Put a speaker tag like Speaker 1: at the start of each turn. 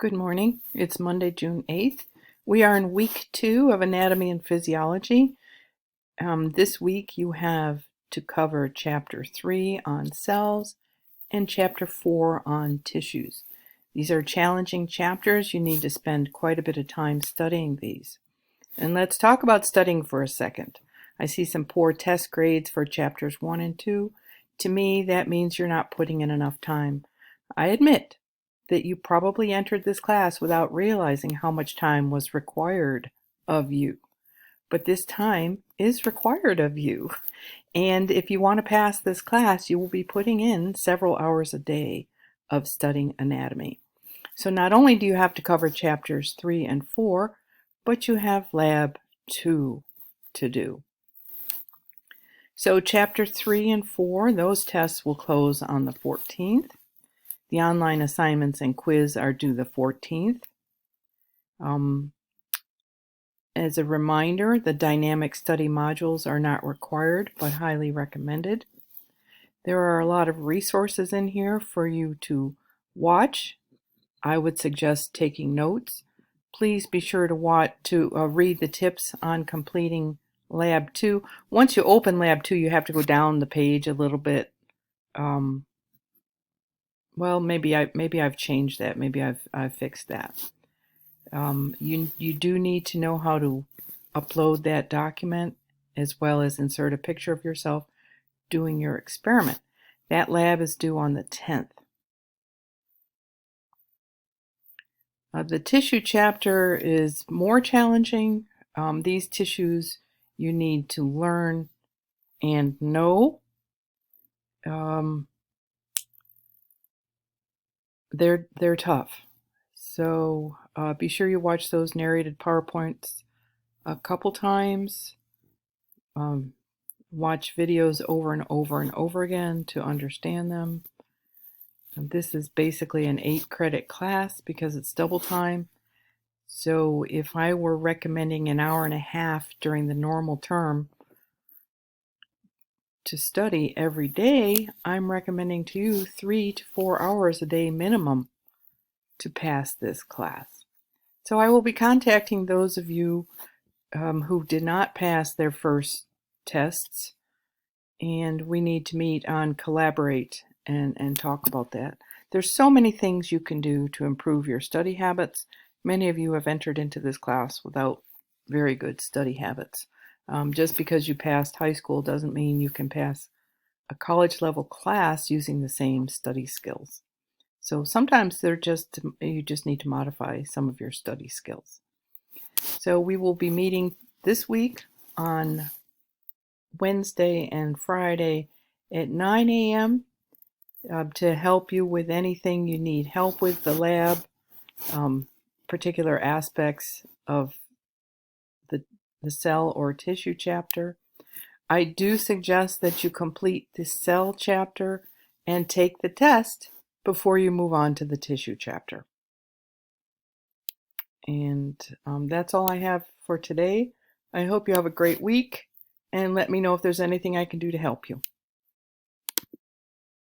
Speaker 1: Good morning. It's Monday, June 8th. We are in week 2 of Anatomy and Physiology. This week you have to cover chapter 3 on cells and chapter 4 on tissues. These are challenging chapters. You need to spend quite a bit of time studying these. And let's talk about studying for a second. I see some poor test grades for chapters 1 and 2. To me, that means you're not putting in enough time. I admit that you probably entered this class without realizing how much time was required of you. But this time is required of you. And if you want to pass this class, you will be putting in several hours a day of studying anatomy. So not only do you have to cover chapters 3 and 4, but you have lab 2 to do. So chapter 3 and 4, those tests will close on the 14th. The online assignments and quiz are due the 14th. As a reminder, the dynamic study modules are not required, but highly recommended. There are a lot of resources in here for you to watch. I would suggest taking notes. Please be sure to read the tips on completing Lab 2. Once you open Lab 2, you have to go down the page a little bit. Well, maybe I've changed that. Maybe I've fixed that. You do need to know how to upload that document as well as insert a picture of yourself doing your experiment. That lab is due on the 10th. The tissue chapter is more challenging. These tissues you need to learn and know. They're tough. So be sure you watch those narrated PowerPoints a couple times. Watch videos over and over and over again to understand them. And this is basically an 8-credit class because it's double time. So if I were recommending an hour and a half during the normal term to study every day, I'm recommending to you 3 to 4 hours a day minimum to pass this class. So I will be contacting those of you who did not pass their first tests, and we need to meet on Collaborate and talk about that. There's so many things you can do to improve your study habits. Many of you have entered into this class without very good study habits. Just because you passed high school doesn't mean you can pass a college level class using the same study skills. So sometimes you just need to modify some of your study skills. So we will be meeting this week on Wednesday and Friday at 9 a.m. To help you with anything you need help with the lab, particular aspects of the cell or tissue chapter. I do suggest that you complete the cell chapter and take the test before you move on to the tissue chapter. And that's all I have for today. I hope you have a great week, and let me know if there's anything I can do to help you.